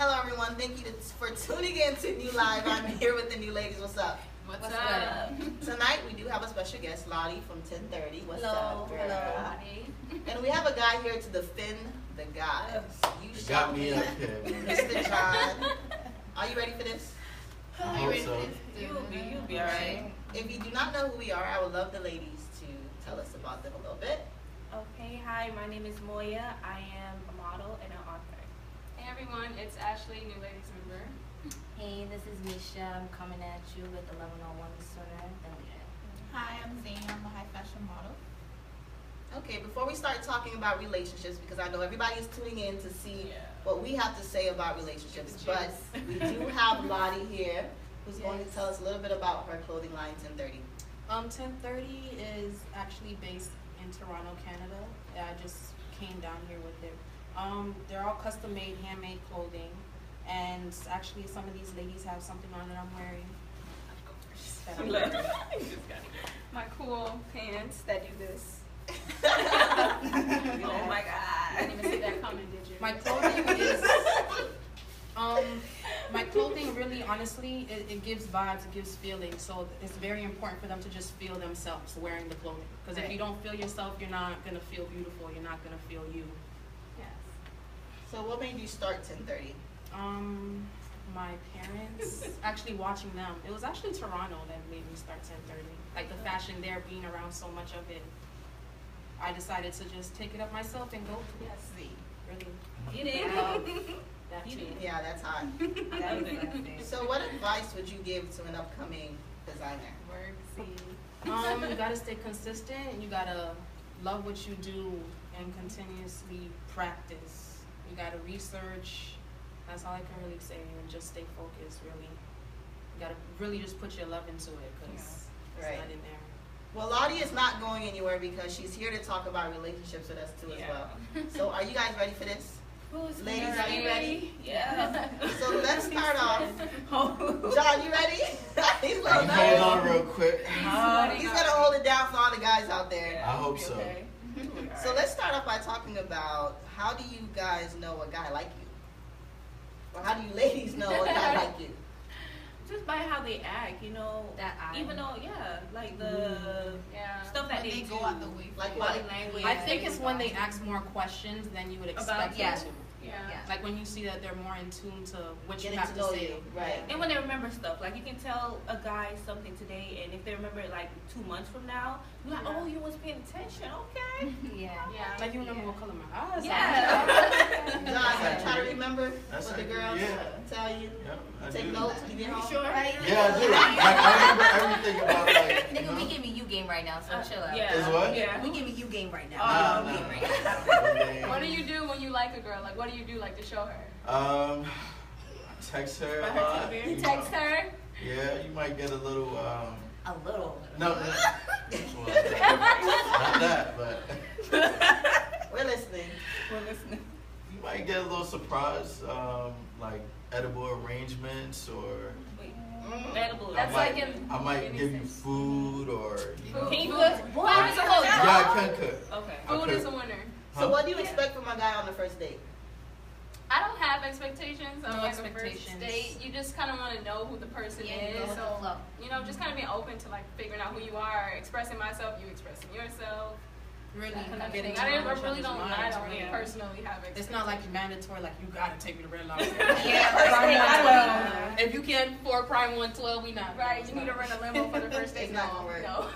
Hello, everyone. Thank you for tuning in to New Live. I'm here with the new ladies. What's up? What's up? Tonight, we do have a special guest, Laudy from 1030. What's Hello. up, girl? Hello, Laudy. And we have a guy here to defend the guys. You got me up here, Mr. John. Are you ready for this? I hope so. You'll be alright. If you do not know who we are, I would love the ladies to tell us about them a little bit. Okay, hi, my name is Moya. I am a model and an author. Hey everyone, it's Ashley, new ladies member. Hey, this is Misha. I'm coming at you with 1101 sooner than later. Hi, I'm Zane. I'm a high fashion model. Okay, before we start talking about relationships, because I know everybody is tuning in to see what we have to say about relationships, but we do have Laudy here, who's going to tell us a little bit about her clothing line, 1030. 1030 is actually based in Toronto, Canada. I just came down here with it. They're all custom made, handmade clothing, and actually some of these ladies have something on that I'm wearing. My cool pants that do this. Oh my God. I didn't even see that coming, did you? My clothing is, my clothing really, honestly, it gives vibes, it gives feelings. So it's very important for them to just feel themselves wearing the clothing. Because if you don't feel yourself, you're not gonna feel beautiful. You're not gonna feel you. Yes. So what made you start 1030? My parents, actually watching them. It was actually Toronto that made me start 1030. Like the fashion there, being around so much of it. I decided to just take it up myself and go to Yes. really. You did. That too. Yeah, that's hot. So what advice would you give to an upcoming designer? Work, see. You gotta stay consistent and you gotta love what you do and continuously practice. You gotta research. That's all I can really say, and just stay focused, really. You gotta really just put your love into it, because it's Right. not in there. Well, Laudy is not going anywhere because she's here to talk about relationships with us too as well. So are you guys ready for this? Ladies, are you ready? Yeah. So let's start off. John, you ready? He's like, Hold on real quick. he's gonna hold it down for all the guys out there. I hope so. Okay. So let's start off by talking about how do you guys know a guy like you? Or how do you ladies know a guy like you? Just by how they act, you know. That eye. Even though, like the stuff that When they they do. go out the way. Like Body what? language. I think it's when they ask more questions than you would expect yeah. them to. Yeah. Like when you see that they're more in tune to what you Getting have to to know say. you, right? And when they remember stuff, like you can tell a guy something today, and if they remember it like 2 months from now, you're like, oh, you was paying attention, okay. Yeah. Yeah. Like you remember what color my eyes are. Yeah. John, try to remember That's what the like- girls yeah. tell you. Yeah, I Take do. notes when you get home. Sure. Right? Yeah, I do. Like, I remember everything about like. Nigga, we giving you game right now, so chill out. Yeah. Is what? Yeah. We giving you game right now. Nah, We nah. giving you game right now. What do you do when you like a girl? Like, what do you do like to show her? Text her a Buy her lot. some beer? you Text know. her? Yeah, you might get a little. A little. No, well, not that, but We're listening. We're listening. you might get a little surprise, like edible arrangements, or Wait, Mm. edible. That's I might, like in- I might give you food, or you know. Can you Food. cook? Food is a whole Yeah, I can cook. Okay. Food Okay. is a winner. So what do you expect from a guy on the first date? I don't have expectations on No like a first expectations. date. You just kind of want to know who the person Yeah, you go is. with the So, flow. you know, just kind of being open to like figuring out who you are, expressing myself, you expressing yourself. Really That kind of getting thing. to I know each really other's don't. I minds, don't really. personally have expectations. It's not like mandatory, like you gotta take me to Red Lobster. Yeah, Prime right. 112. If you can't afford Prime 112, we not. Right, you need to rent a limo for the first date. It's not gonna work. No.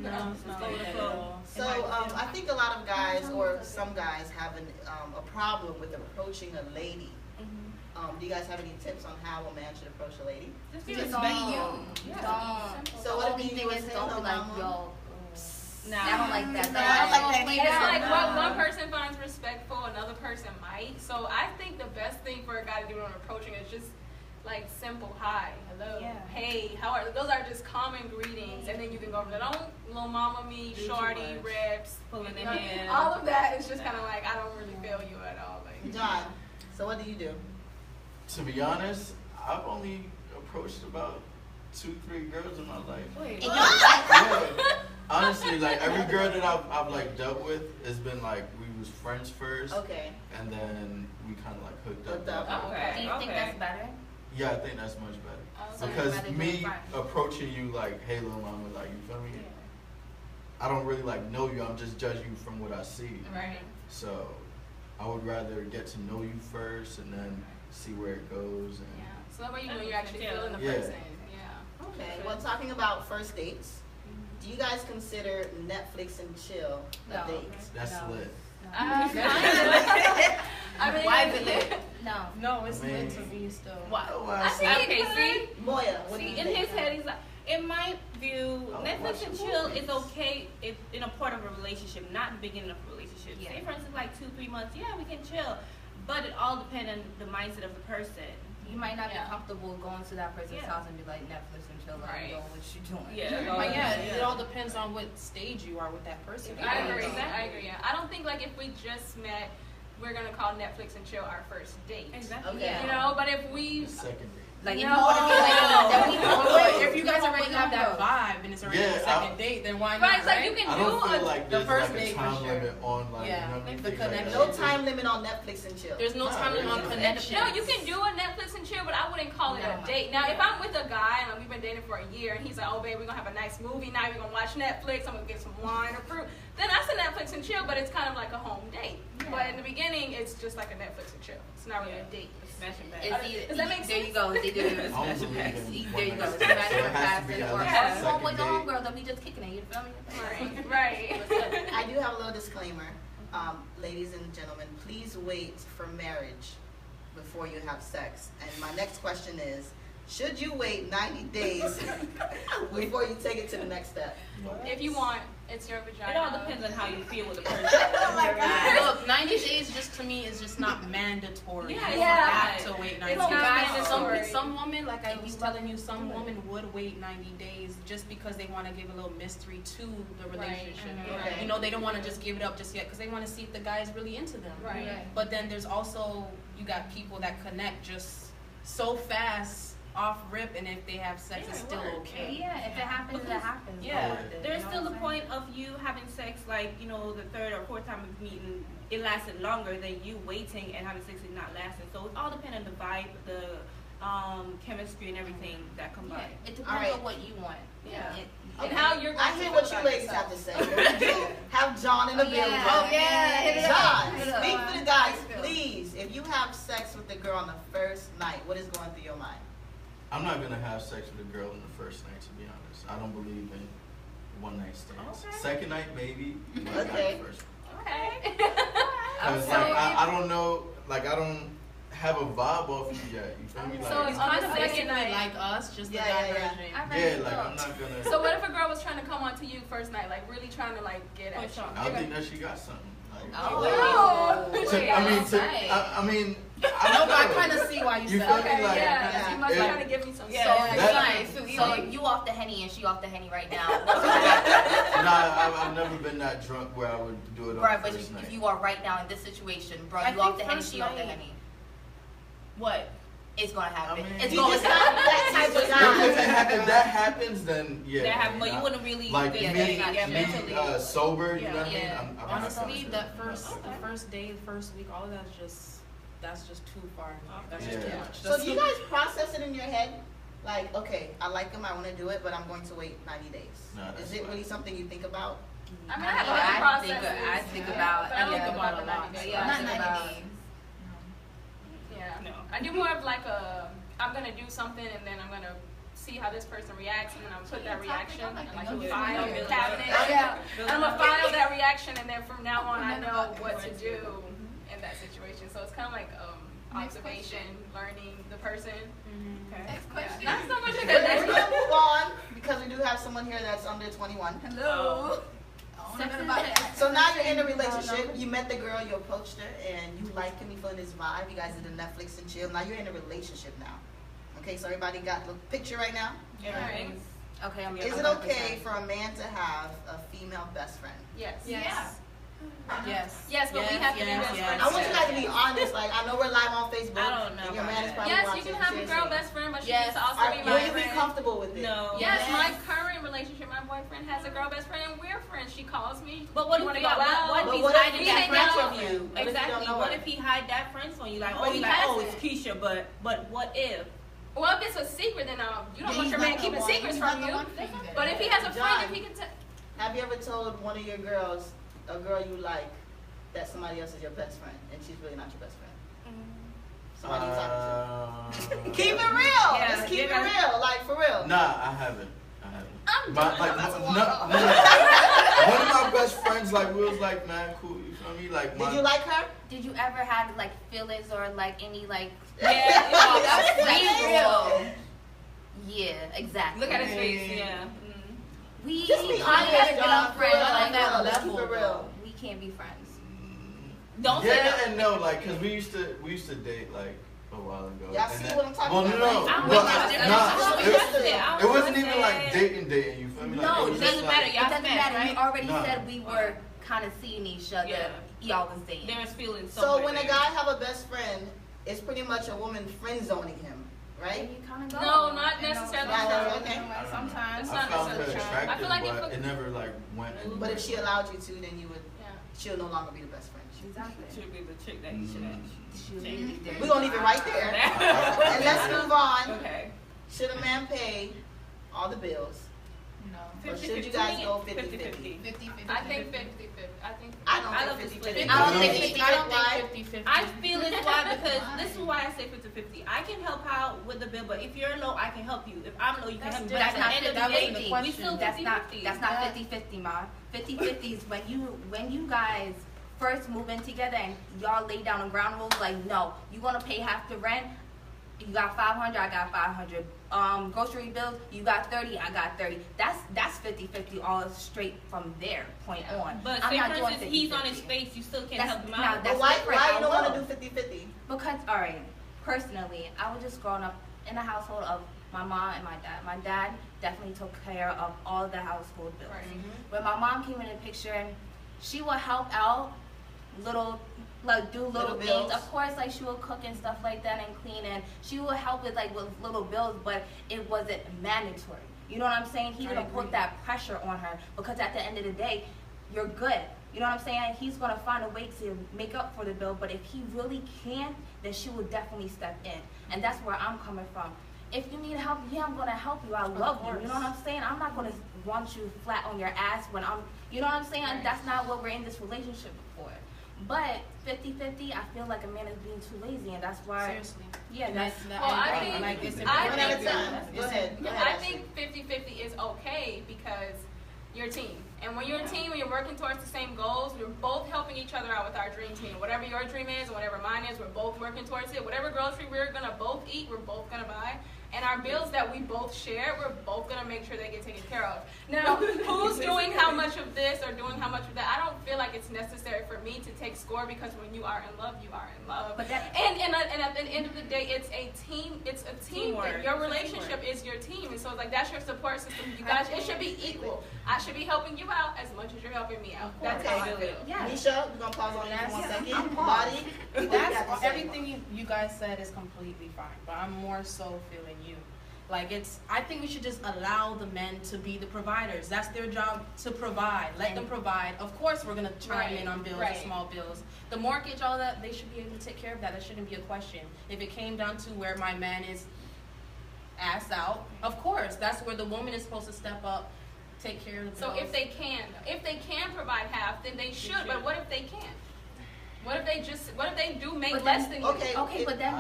No, it's not Go like with that the at flow. all. So I think a lot of guys, or some guys, have a problem with approaching a lady. Do you guys have any tips on how a man should approach a lady? Just be Just yourself. be you. Don't. So what The only if you thing was is, saying, don't "Hello, be like, mama"? yo. Nah. I don't like that. No, I don't like that either. It's like what No. one person finds respectful, another person might. So I think the best thing for a guy to do when approaching is just like simple hi, hello, Yeah. hey, how are those are just common greetings, and then you can go from there. Don't little mama me, Do too shorty, much. ribs, Pulling the you know, hair. all of that is just kind of like I don't really feel you at all. Like John, so what do you do? To be honest, I've only approached about 2-3 girls in my life. wait, Yeah. Honestly, like every girl that I've like dealt with has been like we was friends first, Okay. and then we kind of like hooked Hooked up. up. okay. Yeah, I think that's much better. So you'd Because rather do me it right. approaching you like, hey, little mama, like, you feel me? I don't really like know you. I'm just judging you from what I see. Right. So I would rather get to know you first and then see where it goes. And Yeah. So that way you know you're actually feeling the Yeah. person. Yeah. Okay, well, talking about first dates, do you guys consider Netflix and chill a No. date? that's No. lit. I mean, Why is it lit? No. No, it's I mean- lit to me still. Why? Oh, I I think see. Okay, see? Moya, what do See, you in think? his head, he's like, in my view, I would Netflix watch and the chill movies. is okay if in a part of a relationship, not the beginning of a relationship. Yeah. Say, for instance, like 2-3 months, yeah, we can chill. But it all depends on the mindset of the person. You might not Yeah. be comfortable going to that person's Yeah. house and be like Netflix and chill, like, Right. yo, what you doing? Yeah. But yeah, it all depends on what stage you are with that person. I Yeah. agree. Exactly. I agree. Yeah. I don't think like if we just met, we're gonna call Netflix and chill our first date. Exactly. Okay. You know, but if we, The second date. Like, if No. you want to be like, then we But if you guys already have that vibe. vibe and it's already Yeah, the second date, then why not? right? It's like you can I do don't feel a. like the there's first like a date for time sure. limit on like, Yeah. you know what I mean? The Things like connection. that. No time limit on Netflix and chill. There's no Not time limit on really. connection. No, you can do a Netflix and chill, but I wouldn't call it No. a date. Now, if I'm with a guy and we've been dating for a year, and he's like, "Oh, babe, we're gonna have a nice movie night. We're gonna watch Netflix. I'm gonna get some wine or fruit." Then that's a Netflix and chill, but it's kind of like a home date. But in the beginning, it's just like a Netflix and chill. It's not really a date. Smash and bash. Does that make There you sense? go. It's either I don't smash and believe pass. in There you one go. night Smash stand, so it and has pass. to be Or at home least a home with second the date. homegirl that we just kicking it. You feel me? Right. I do have a little disclaimer. Ladies and gentlemen, please wait for marriage before you have sex. And my next question is, should you wait 90 days before you take it to the next step? If you want, it's your vagina. It all depends on how you feel with the person. Oh my God. Look, 90 days just to me is just not mandatory. Yeah, You don't yeah. have to wait 90 It's days. not Some, mandatory. some women, like I was telling you, some women would wait 90 days just because they want to give a little mystery to the relationship. Okay. You know, they don't want to just give it up just yet because they want to see if the guy is really into them. Right. But then there's also, you got people that connect just so fast off rip, and if they have sex, Yeah, it's it still works. okay. Yeah, if it happens, it happens. Yeah, Yeah. there's still a point of you having sex, like, you know, the third or fourth time of meeting, it lasted longer than you waiting and having sex and not lasting. So it all depends on the vibe, the chemistry and everything that Yeah, combine. it depends All right. on what you want. Yeah. And how you're going I to hear feel what you about ladies yourself. have to say. Have John in the building. Hit it up. John, Hit it up. speak for the guys, please. If you have sex with the girl on the first night, what is going through your mind? I'm not gonna have sex with a girl in the first night, to be honest. I don't believe in one night stands. Okay. Second night, maybe. But not Okay. the first one. Okay. Cause like I don't know, like I don't have a vibe off you yet. You feel me? Like, So It's on kind the of second basically night. like us, just Yeah, the yeah, guy yeah. version. yeah, like I'm not gonna. So what if a girl was trying to come on to you first night, like really trying to like get at Push you? on. I think that she got something. Like, Oh. I mean, I No, don't but I know. kind of see why you You said feel that. me? Okay, Like, yeah. yeah. You must be Yeah. trying to give me some Yeah, sauce. That- so you off the Henny and she off the Henny right now. I've never been that drunk where I would do it on Right, the but first night. if you are right now in this situation, bro, I you off think the Henny, first she off the night- Henny. What? It's gonna happen. I mean- It's He going just to not happen. that type of If guy. that happens, then yeah. That have, but nah. you wouldn't really Like feel me, that, yeah, mentally. sober, you Yeah. know what I mean? Yeah. I'm not Honestly, gonna that do it. the first day, first week, all of that's just too far. That's just Yeah. too much. So do you guys process it in your head? Like, okay, I like him, I want to do it, but I'm going to wait 90 days. No, that's Is it fine. really something you think about? I mean, I have Yeah, other I processes. think about- But I don't yeah, think about the 90 days. Yeah, Not I think 90 about- days. Yeah. No. I do more of like I'm gonna do something and then I'm gonna see how this person reacts and then I'm put that reaction and like the file movie. the cabinet. Yeah. And I'm gonna file that reaction and then from now on I know what to do in that situation. So it's kind of like Next observation, learning the person. Okay. Next Yeah. question. Not so much a We're good gonna move on because we do have someone here that's under 21. Hello. I don't know nothing about that. So now you're in a relationship. You met the girl, you approached her, and you like him. You feeling his vibe. You guys did a Netflix and chill. Now you're in a relationship now. Okay, so everybody got the picture right now. Everything's Okay, I'm Is it okay for a man to have a female best friend? Yes. Yes. Yes. Yes, but we have to be best friends. I want you guys to be honest. Like, I know we're live on Facebook. I don't know And your about man is that. probably Yes, watching. you can have a girl seriously. best friend, but she Yes. needs to also Are, be will my you be friend. comfortable with it? no. Yes, Yes. my current relationship, my boyfriend has a girl best friend, and we're friends. She calls me. But what You if wanna he go out? what But if he's what if hiding we that hang friend out? from you? What if you don't Exactly. know What her? if he hide that friend from you? Like, But oh, he you like, oh, hasn't. it's Keisha, but what if? Well, if it's a secret, then you don't want He's your not man the keeping one. secrets He's from not the you. one for you then. But if he has a friend, John. if he can tell. Have you ever told one of your girls, a girl you like, that somebody else is your best friend, and she's really not your best friend? Somebody you talking to. Keep it real. Yeah, Just keep it yeah. real. Like, for real. Nah, I haven't. I'm But, doing like, that's a no, walk. one of my best friends, like, we was like, man, cool, you feel me? Like, Did you like her? Did you ever have like feelings or like any like Yeah, That's sexual- real. Yeah, exactly. Look at his face. Yeah. We Just be I honest, never been John. on For friends real, like that let's keep level. it real. We can't be friends. Don't say yeah that. and no, like, cause we used to date like a while ago. Y'all and see then- what I'm talking well, about, no, right? I'm well, with you. it wasn't I even was like saying- dating. You feel me? Like, No, it was it just doesn't like, matter. It Y'all doesn't smash, matter. right? You already No. said we were kind of seeing each other. Yeah. Y'all was dating. There's feelings. So somewhere when a there. guy have a best friend, it's pretty much a woman friend zoning him, right? And you kind of go. No, not You know, necessarily. Not No. necessarily. Okay. Like sometimes. It's I not found her necessarily true. attractive, I feel like if but a- it never like went. But if she allowed you to, then you would. Yeah. She'll no longer be the best friend. Exactly. Should be the chick that he should have. She'll be there. We're gonna leave it right there. I- And let's move on. Okay. Should a man pay all the bills? No. Or should you guys go 50-50? 50-50. I think 50-50. I think. I I don't love think the 50-50. split. I don't think Why? 50-50. I don't think 50-50. I feel it's why because this is why I say 50-50. I can help out with the bill, but if you're low, I can help you. If I'm low, you can That's help me. But But that's at not the end of the that wasn't day, the we question. still That's not 50-50. that's not 50-50, ma. 50-50 is when you guys first move in together and y'all lay down the ground rules. Like, no, you gonna pay half the rent. You got 500, I got 500. Grocery bills, you got 30, I got 30. That's 50-50 all straight from there point on. But I'm say not for doing instance, he's on 50-50. his face, you still can't That's- help him now out. that's But why different. you I don't want to will. do 50-50? Because, all right, personally, I was just growing up in a household of my mom and my dad. My dad definitely took care of all the household bills. Right. When my mom came in the picture, she would help out, do little things. bills. Of course, like she would cook and stuff like that and clean, and she would help with little bills, but it wasn't mandatory. You know what I'm saying? He didn't put that pressure on her because at the end of the day, you're good. You know what I'm saying? He's gonna find a way to make up for the bill, but if he really can't, then she will definitely step in, and that's where I'm coming from. If you need help, yeah, I'm gonna help you. I love you. You know what I'm saying? I'm not gonna want you flat on your ass when I'm, you know what I'm saying? Right. That's not what we're in this relationship for. But 50-50, I feel like a man is being too lazy, and that's why. Seriously. Yeah, that's. Well, I think- like it's I One at a think- time. Go ahead. Go ahead, I Ashley. think 50-50 is okay because you're a team. And when you're a team, when you're working towards the same goals, we're both helping each other out with our dream team. Whatever your dream is and whatever mine is, we're both working towards it. Whatever grocery we're going to both eat, we're both going to buy. And our bills that we both share, we're both going to make sure they get taken care of. Now, who's doing how much of this or doing how much of that? I don't feel like it's necessary for me to take score because when you are in love, you are in love. But that. And at the end of the day, it's a team. It's a team. Teamwork. Your It's a relationship is your team, and so like that's your support system. You guys, it should be equal. I should be helping you out as much as you're helping me out. That's how I feel. Yeah. Misha, we're gonna pause on you for 1 second. I'm Lottie, what you got to That's say? everything you guys said is completely fine, but I'm more so feeling you. Like I think we should just allow the men to be the providers. That's their job to provide. Let them provide. Of course, we're gonna chime in on bills, Right. the small bills, the mortgage, all that. They should be able to take care of that. That shouldn't be a question. If it came down to where my man is ass out, of course, that's where the woman is supposed to step up, take care of the So bills. if they can provide half, then they should. But what if they can't? What if they do make But less then- than you? Okay. Okay, but that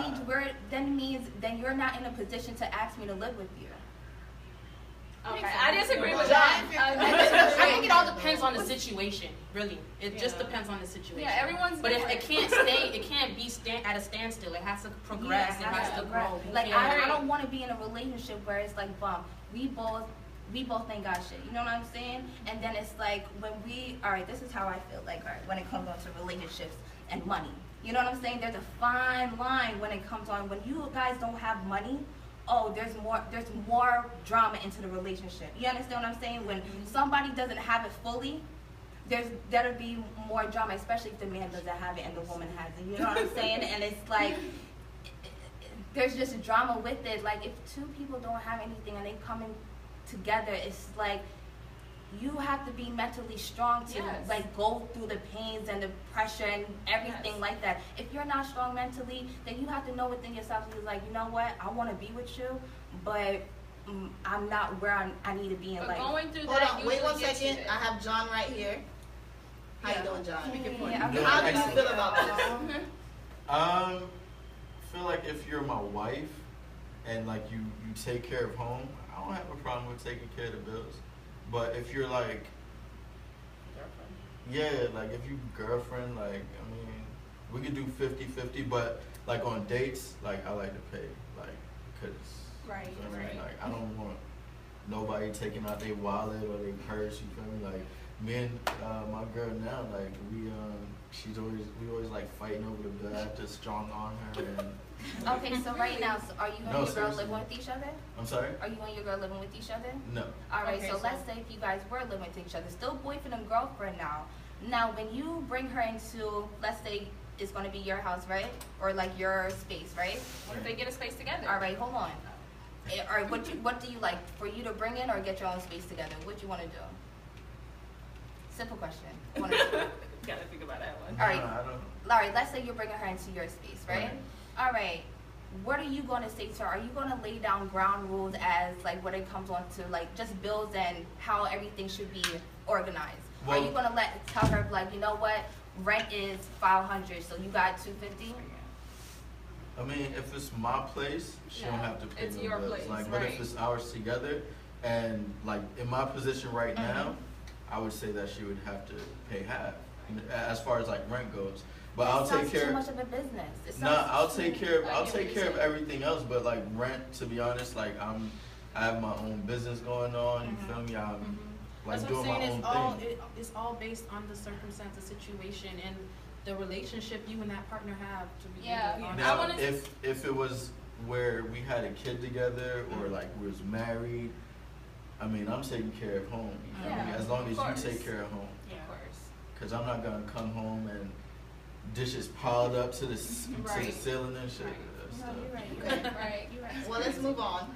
means you're not in a position to ask me to live with you. Okay, I disagree with John, that. I think it all depends on the situation. Really, it just Yeah. depends on the situation. Yeah, everyone's But if different. it can't stay, it can't be at a standstill. It has to progress. Yeah, it has to progress. grow. Like Yeah. I don't want to be in a relationship where it's like, we both ain't got shit. You know what I'm saying? And then it's like when this is how I feel like, all right, when it comes on to relationships and money. You know what I'm saying? There's a fine line when it comes on when you guys don't have money. Oh, there's more drama into the relationship. You understand what I'm saying? When somebody doesn't have it fully, there'll be more drama, especially if the man doesn't have it and the woman has it. You know what I'm saying? And it's like there's just drama with it. Like if two people don't have anything and they come in together, it's like you have to be mentally strong to Yes. like go through the pains and the pressure and everything Yes. like that. If you're not strong mentally, then you have to know within yourself, you're like, you know what, I want to be with you, but I'm not where I need to be in But life. going through Hold that on, wait one usually gets you second. there. I have John right here. How you doing, John? Yeah, I'm Doing How do you excellent. feel about this? I feel like if you're my wife and like you take care of home, I don't have a problem with taking care of the bills. But if you're like, yeah, like if you girlfriend, like, I mean, we could do 50-50, but like on dates, like I like to pay, like, cause, Right, you feel me? right. Like I don't want nobody taking out their wallet or their purse, you feel me? Like me and my girl now, like we always like fighting over the bill. I have to strong arm her and Okay, so right now, so are you and No, your girl seriously. living with each other? I'm sorry? Are you and your girl living with each other? No. All right, Okay, so so- let's say if you guys were living with each other, still boyfriend and girlfriend now. Now, when you bring her into, let's say it's going to be your house, right? Or like your space, right? What if they get a space together? All right, hold on. Or what do you like? For you to bring in or get your own space together? What you want to do? Simple question. One or two. Gotta think about that one. All right. No, I don't. All right, let's say you're bringing her into your space, right? All right. What are you going to say to her? Are you going to lay down ground rules as like when it comes on to like just bills and how everything should be organized? Are Well- you going to tell her like, you know what, rent is $500, so you got $250? I mean, if it's my place, she don't Yeah, have to pay it's no your bills. place, Like, but right. if it's ours together, and like in my position right now, I would say that she would have to pay half, as far as like rent goes. But I'll take Sounds too care. much of a business. It No, sounds- I'll take care of. I I'll get what take you're care of saying. everything else. But like rent, to be honest, like I have my own business going on. You feel me? I'm like That's doing what I'm my saying. own thing. It's all based on the circumstance, the situation, and the relationship you and that partner have to be. Yeah. honest. Now, I wanna- if it was where we had a kid together or like we was married, I mean, I'm taking care of home. You feel me? Yeah, As long of as course. you take care of home, Of course. because I'm not gonna come home and dishes piled up to the Right. ceiling and shit. Right. That's No, stuff. you're right. Right. You're right. Well, let's move on.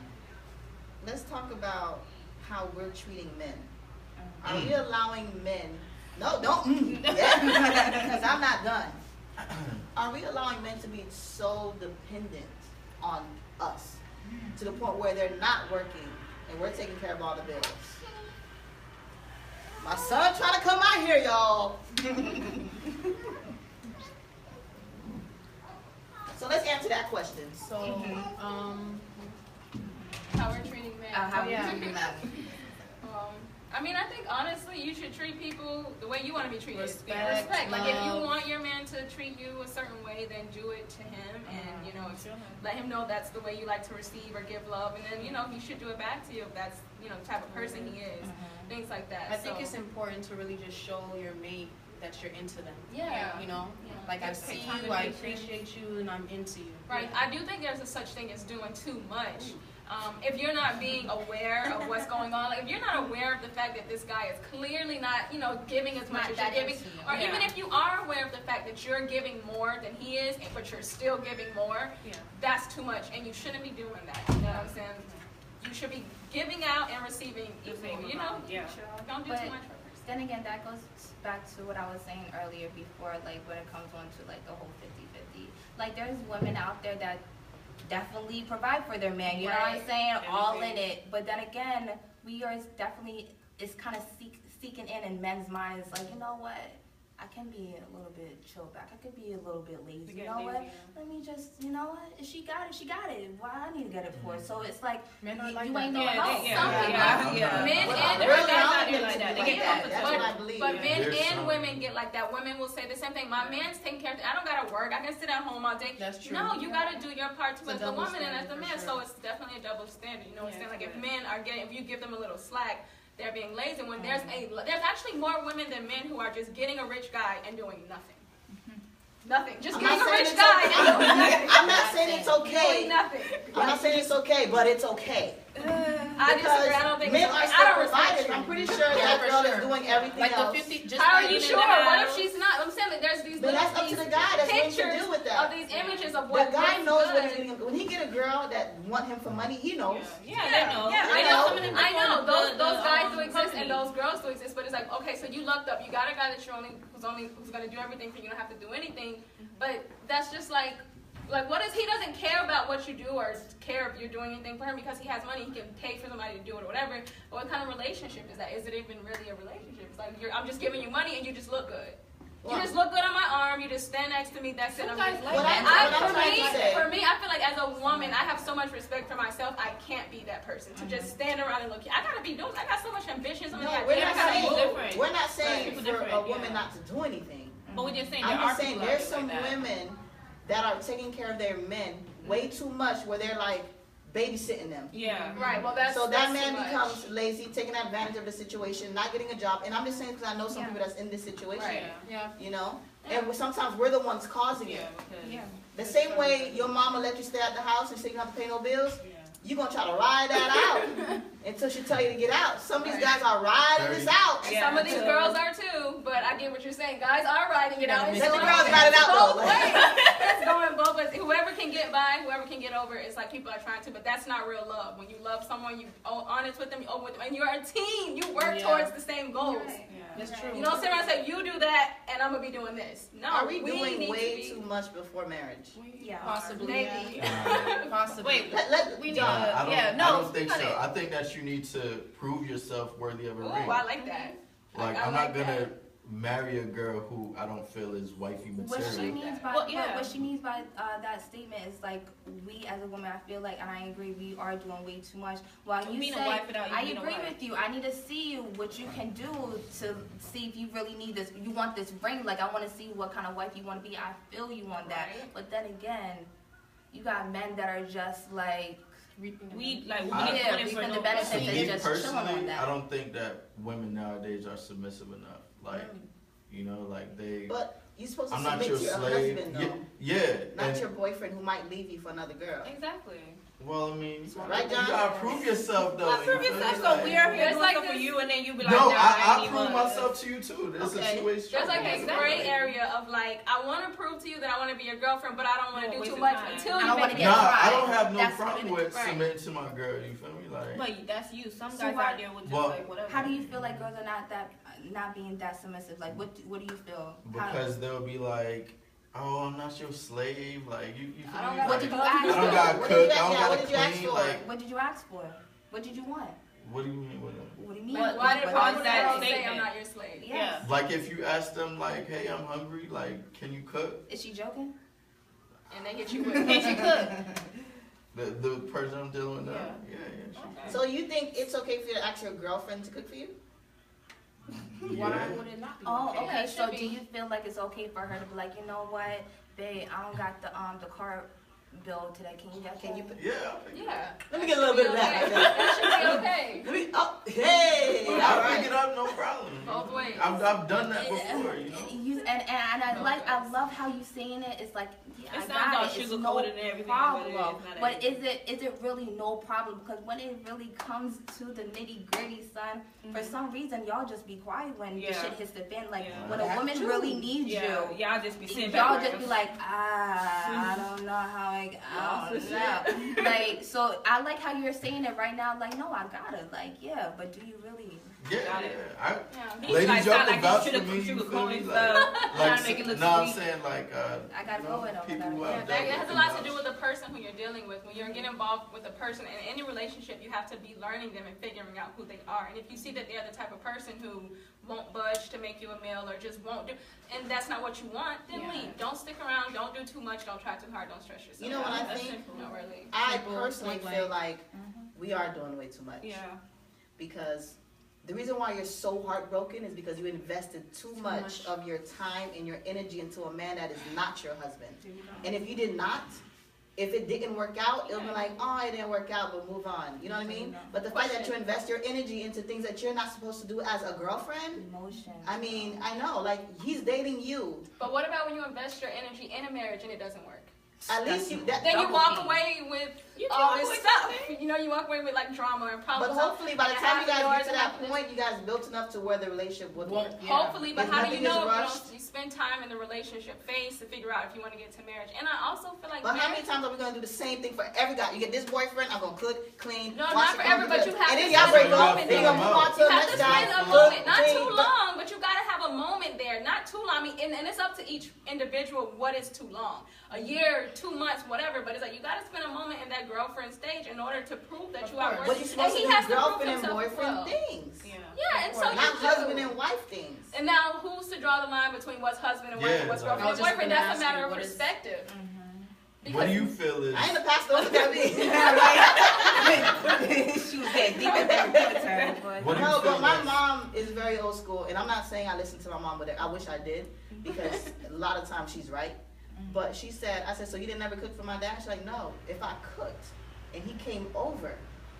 Let's talk about how we're treating men. Are we allowing men? No, don't. Yeah, because I'm not done. Are we allowing men to be so dependent on us to the point where they're not working and we're taking care of all the bills? My son trying to come out here, y'all. So let's answer that question. So, How we're treating men. How Yeah. you treat men. I mean, I think honestly, you should treat people the way you want to be treated. Respect, Like if you love. want your man to treat you a certain way, then do it to him, and let him know that's the way you like to receive or give love, and then he should do it back to you if that's the type of person he is, things like that. I think So- it's important to really just show your mate that you're into them. Yeah. You know, Yeah. like I Just see take time you, and I patience. appreciate you, and I'm into you. Right. I do think there's a such thing as doing too much. If you're not being aware of what's going on, like if you're not aware of the fact that this guy is clearly not, giving as much Not as that you're giving, into you. or even Yeah. if you are aware of the fact that you're giving more than he is, but you're still giving more, Yeah. that's too much, and you shouldn't be doing that. You know what I'm saying? You should be giving out and receiving The equal. same You know? amount, yeah. Don't do But too much for a person. Then again, that goes back to what I was saying earlier before, like when it comes on to like the whole 50-50. Like there's women out there that definitely provide for their man, you know what I'm Right. saying? All in Everything. it. But then again, we are definitely, it's kind of seeking in men's minds, like, you know what? I can be a little bit chill back. I could be a little bit lazy. To You get know what? lazy, yeah. Let me just, you know what? If she got it, she got it. Why I need to get it for? So it's like, Men are you like ain't that. no Yeah, help. they- Some people- yeah. Men Well, and really, women I not don't do think like that. it's They like get that. comfortable. That's what I believe. But men There's and some- women get like that. Women will say the same thing. My man's taking care of I don't gotta work. I can sit at home all day. That's true. No, you gotta do your part too It's a as the double woman and as standard the for man. sure. So it's definitely a double standard. You know what I'm Yeah, saying? Like if correct. men are getting, if you give them a little slack, they're being lazy. When there's actually more women than men who are just getting a rich guy and doing nothing. Nothing. Just I'm getting not a saying rich it's guy okay. and doing nothing. I'm not saying it's Doing okay. nothing. I'm not saying it's okay, but it's okay. I disagree. I don't think men so. are I still don't respect providers. you. I'm pretty sure Yeah, that for girl sure. is doing everything Like else. the 50, just How are like you in sure? the What if house. she's not? I'm saying that there's these But that's up to the guy. That's what he pictures can do with of that. these images of The what guy looks knows good. what he's getting. When he get a girl that want him for money, he knows. Yeah, they know. Yeah, They I know. some of them I just know. want Those the, guys do exist company. and those girls do exist. But it's like, okay, so you lucked up. You got a guy that you're who's gonna do everything for you. You don't have to do anything. But that's just like what is he doesn't care about what you do or care if you're doing anything for him because he has money. He can pay for somebody to do it or whatever. But what kind of relationship is that? Is it even really a relationship? It's like I'm just giving you money and you just look good. You just look good on my arm. You just stand next to me. That's it. Some guys like What that. I'm trying to say. For me, I feel like as a woman, I have so much respect for myself. I can't be that person to just stand around and look. I gotta be doing. I got so much ambition. So No, many we're ideas. not I gotta saying move. different. we're not saying People for different, a woman yeah. not to do anything. But we're just saying I'm there are just saying people out there's there some like that. women that are taking care of their men way too much, where they're like babysitting them. Yeah. Right. Well, that's So that that's man too much. becomes lazy, taking advantage of the situation, not getting a job. And I'm just saying because I know some Yeah. people that's in this situation. Right. Yeah. You know, and sometimes we're the ones causing Yeah, it. because Yeah. The same way your mama let you stay at the house and say you don't have to pay no bills, yeah. you gonna try to ride that out until she tell you to get out. Some of these guys are riding this out. And some of these girls are too, but I get what you're saying. Guys are riding it out. Let It's the going girls ride it out both though. ways. It's going both ways. Whoever can get by, whoever can get over, it's like people are trying to, but that's not real love. When you love someone, you honest with them, you open with them, and you're a team. You work Yeah. towards the same goals. Right. That's true. You don't sit around and say, you do that, and I'm going to be doing this. No, Are we doing need way to be. too much before marriage? Yeah. Possibly. Maybe. Possibly. Wait, Let we need John, to- I don't, yeah, no, I don't think cut so. it. I think that you need to prove yourself worthy of a Ooh, ring. I like that. Like, I I'm like not gonna that. marry a girl who I don't feel is wifey What she material. means by Well, yeah. what she means by that statement is like we as a woman, I feel like, and I agree, we are doing way too much. While you Being a say, wife without you I being a agree wife. with you. I need to see what you can do to see if you really need this. You want this ring? Like I want to see what kind of wife you want to be. I feel you on that. Right. But then again, you got men that are just like Reaping the We like I- we yeah, didn't reaping for the no benefits For and me just chilling on personally, that. I don't think that women nowadays are submissive enough. Like, you know, like they. but you're supposed to I'm not submit your to your slave. husband Yeah, though, yeah. not and- your boyfriend who might leave you for another girl. Exactly. Well, I mean, Right, you John? gotta prove yourself though. Prove you feel yourself. me? So Like- we are here It's doing like stuff for this- you, and then you be like, No, nah, I ain't prove even- myself to you too. It's Okay. a two-way There's street. like this Exactly. gray area of like, I want to prove to you that I want to be your girlfriend, but I don't want to Don't do waste too your much time. until I you don't make wanna me get Nah, tried. I don't have no That's problem what it with is. submitting to my girl. You feel me? Like, But that's you. Some So guys why- out there would just Well, like whatever. How do you feel like girls are not being that submissive? Like what do you feel? because they'll be like, "Oh, I'm not your slave." Like, you feel I don't me? got What Like, did you I ask don't for? gotta What cook. did you I don't ask- yeah, gotta what did you ask clean. for? Like, What did you ask for? What did you want? what do you mean with that? What do you mean? But Why did What why was would that girls say statement? I'm not your slave? Yes. Like, if you ask them, like, "Hey, I'm hungry. Like, can you cook?" Is she joking? And they hit you with Can she cook? The person I'm dealing with now. Yeah. Yeah. Okay. So you think it's okay for you to ask your girlfriend to cook for you? Why Yeah. would it not be? Oh, okay? okay. it So should do be. you feel like it's okay for her to be like, you know what, babe, I don't got the car bill today. can you get Can you? Yeah. Yeah. Let me get a little bit of that. That should be okay. Let me. Oh, hey, all I'll right. pick it up, no problem. Both ways. I've done that before, you know. And I love how you saying it. It's like, yeah, It I sounds got all it. It's sugar no coated and everything, problem. but it is not But is it really no problem? Because when it really comes to the nitty gritty, son, for some reason y'all just be quiet when the Yeah. shit hits the fan. Like Yeah. when a That's woman true. really needs Yeah, you. y'all just be sitting Y'all back. just be like, I don't know how I don't know. Like, so I like how you're saying it right now. Like, no, I got it. Like, yeah, but do you really? Yeah. Got it. Yeah. He's Ladies, like, y'all sound can like vouch you for shoulda- me. You sugar feel coated me? stuff, trying to make it look no, I'm sweet. saying like. I gotta go with them. People who Yeah, have that dealt has with a lot to them do with the person who you're dealing with. When you're getting involved with a person in any relationship, you have to be learning them and figuring out who they are. And if you see that they're the type of person who won't budge to make you a meal or just won't do, and that's not what you want, then Yeah. leave. Don't stick around. Don't do too much. Don't try too hard. Don't stress yourself. You know what out. I That's think? simple. No, really. I Simple, personally point feel blank. like we are doing way too much. Yeah. Because the reason why you're so heartbroken is because you invested too much of your time and your energy into a man that is not your husband. And if you did not, if it didn't work out, it'll be like, oh, it didn't work out, but move on. You know what I mean? But the fact that you invest your energy into things that you're not supposed to do as a girlfriend, Emotion. I mean, I know, like, he's dating you. But what about when you invest your energy in a marriage and it doesn't work? At least you, that, Then you Double walk team. away with all this stuff. You know, you walk away with like drama and But problems. hopefully, by the time you guys get to that happiness. point, you guys built enough to where the relationship would work. Hopefully, but If how do you nothing is know if rushed. you spend time in the relationship phase to figure out if you want to get to marriage? And I also feel like But how many marriage, times are we gonna do the same thing for every guy? You get this boyfriend, I'm gonna cook, clean, no, wash not the for clothes, every, but you have and to then y'all spend break a up. moment Then you there. gonna move on to You the have to next guy. spend a Cook, moment, not clean, too long, but you gotta have a moment there, not too long. I mean, and it's up to each individual what is too long. A year, 2 months, whatever. But it's like you gotta spend a moment in that girlfriend stage in order to prove that you are But worth you're it. supposed And to he has do to prove girlfriend and himself as boyfriend well. things. Yeah, and so Not you do. husband and wife things. And now, who's to draw the line between what's husband and wife Yeah, and what's like- girlfriend and I was just boyfriend? gonna That's a ask matter you, of what is- perspective. What do you feel is? I ain't a pastor. Look at me. She was getting deep in that military, but What do you No, feel but my is- mom is very old school, and I'm not saying I listen to my mom, but I wish I did, because a lot of times she's right. But she said, I said, so you didn't ever cook for my dad? She's like, no. If I cooked and he came over,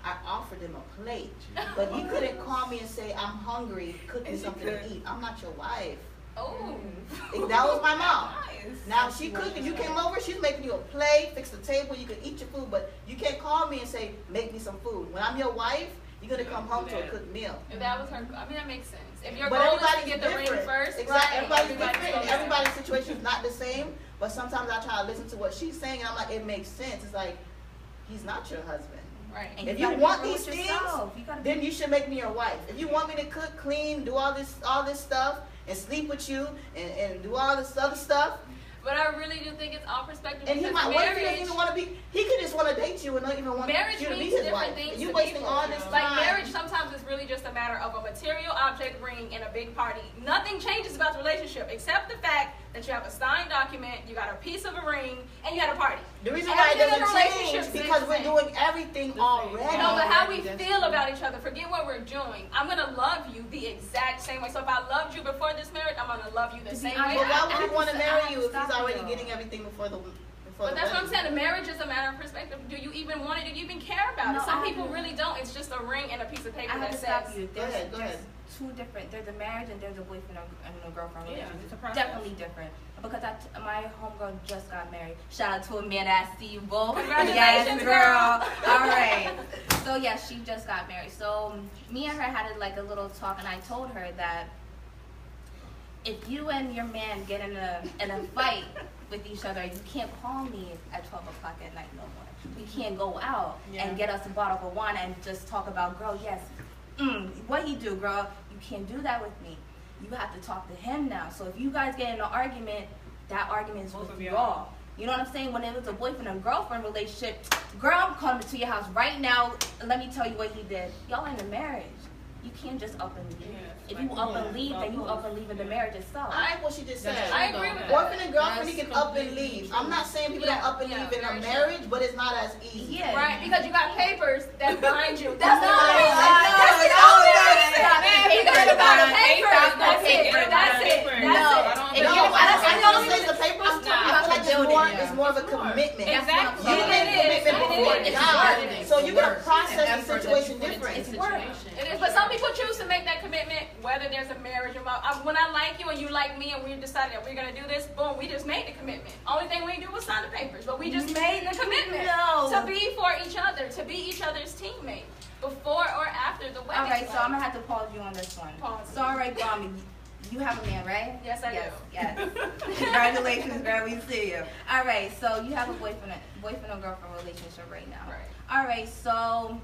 I offered him a plate, but he couldn't call me and say, I'm hungry, cook me something to eat. I'm not your wife. Oh. That was my mom. Now she cooked and you came over, she's making you a plate, fix the table, you can eat your food, but you can't call me and say, make me some food. When I'm your wife, you're gonna come home to a cooked meal. If that was her, I mean, that makes sense. If your But goal is to everybody's get the ring different. first, Exactly. right? Everybody's everybody's different. different. Everybody's situation is not the same. But sometimes I try to listen to what she's saying, and I'm like, it makes sense. It's like, he's not your husband. Right. And If you you gotta want be real these with things, yourself. You gotta be Then you should make me your wife. If you want me to cook, clean, do all this stuff, and sleep with you, and do all this other stuff, But I really do think it's all perspective. and he because might, what if he doesn't marriage, even want to be? He could just want to date you and not even want marriage you to be means his different wife. things You to wasting people. all this Like time. marriage sometimes is really just a matter of a material object ring and a big party. Nothing changes about the relationship except the fact that you have a signed document, you got a piece of a ring, and you had a party. The reason why it Everything in doesn't a change relationship stays because the we're same. doing everything already. No, but how we That's feel true. about each other. Forget what we're doing. I'm gonna love you the exact same way. So if I loved you before this marriage, I'm gonna love you the To be same honest, way. But why would he want to I marry have you to if he's stop already you. getting everything before the But that's what I'm wedding? saying. The marriage is a matter of perspective. Do you even want it? Do you even care about No, it? Some I people do. really don't. It's just a ring and a piece of paper I have that to stop says. you. Go ahead, go ahead. Two different. There's a marriage and there's a boyfriend and a girlfriend Yeah, relationship. it's a process. Definitely different. Because my homegirl just got married. Shout out to Amanda. I see you both. Congratulations, yes, girl. All right. So yeah, she just got married. So me and her had like a little talk, and I told her that if you and your man get in a fight with each other, you can't call me at 12 o'clock at night no more. We can't go out and get us a bottle of wine and just talk about, girl, yes, what you do, girl? You can't do that with me. You have to talk to him now. So if you guys get in an argument, that argument is Both with of you y'all. all. You know what I'm saying? When it was a boyfriend and girlfriend relationship, girl, I'm coming to your house right now. Let me tell you what he did. Y'all in a marriage. You can't just up and leave. If you up and leave, then you up and leave in the marriage itself. I like what she just said. I agree with that. Boyfriend and girlfriend, you That's can up and completely leave. true. I'm not saying people Yeah, don't up and yeah, leave in a very true. marriage, but it's not as easy. Yeah. Right, because you got papers that bind you. That's the No, only reason. no, That's the no, only no, reason. stop. Man, Papers because you got bind, papers. papers, That's it. papers, That's it. papers. That's No, it. I don't if No, you- I I don't don't say the papers. I'm I talking feel about like the building. it's more of a commitment. Exactly. You make It is. commitment before It is. God, It is. so you're gonna Work process and the effort that situation you put into different. the It's work. situation. It is, but some people choose to make that commitment, whether there's a marriage involved. When I like you and you like me, and we decided that we're gonna do this, boom, we just made the commitment. Only thing we do was sign the papers, but we just made the commitment No. to be for each other, to be each other's teammate before or after the wedding. All right, so I'm gonna have to pause you on this one. Pause. So, all right, Bobby, you have a man, right? Yes, I do. Yes. Congratulations, girl. We see you. All right, so you have a boyfriend or girlfriend relationship right now. Right. All right, so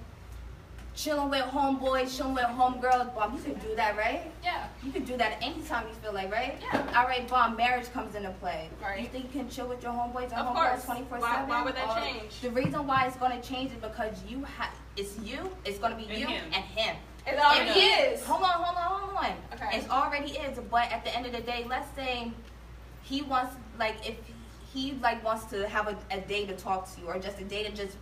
chilling with homeboys, chilling with homegirls, Bob, you can do that, right? Yeah. You can do that anytime you feel like, right? Yeah. All right, Bob, marriage comes into play. Right. You think you can chill with your homeboys and Of homegirls course. 24/7? Why would that change? The reason why it's going to change is because it's you, it's going to be And you him. and him. It already And he- is. Hold on. Okay. It already is, but at the end of the day, let's say he wants, like, if he, like, wants to have a day to talk to you, or just a day to just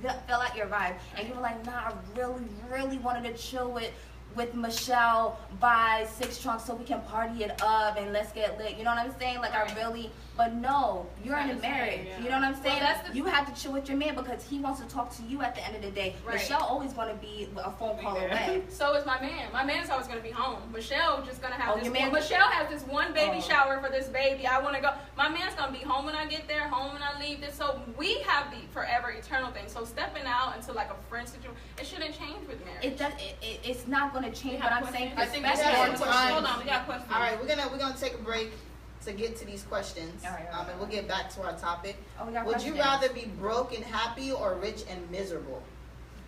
fill out your vibe, and you were like, nah, I really wanted to chill with Michelle, buy 6 trunks so we can party it up and let's get lit. You know what I'm saying? Like, Right. but no, you're in a Not the same, marriage. yeah. You know what I'm saying? that's the- You have to chill with your man because he wants to talk to you at the end of the day. Right. Michelle always going to be a phone call there. away. So is my man. My man's always gonna be home. Michelle just gonna have Oh, this your man- one. Michelle has this one baby Oh. shower for this baby. I wanna go. My man's gonna be home when I get there, home when I leave. This, so we have the forever eternal thing. So So stepping out into like a friend situation, it shouldn't change with marriage. It does. It's not going to change. But I'm saying, I think especially we have more questions. Hold on, we got questions. All right, we're gonna take a break to get to these questions. All right. And we'll get back to our topic. Oh, we got Would questions. you rather be broke and happy or rich and miserable?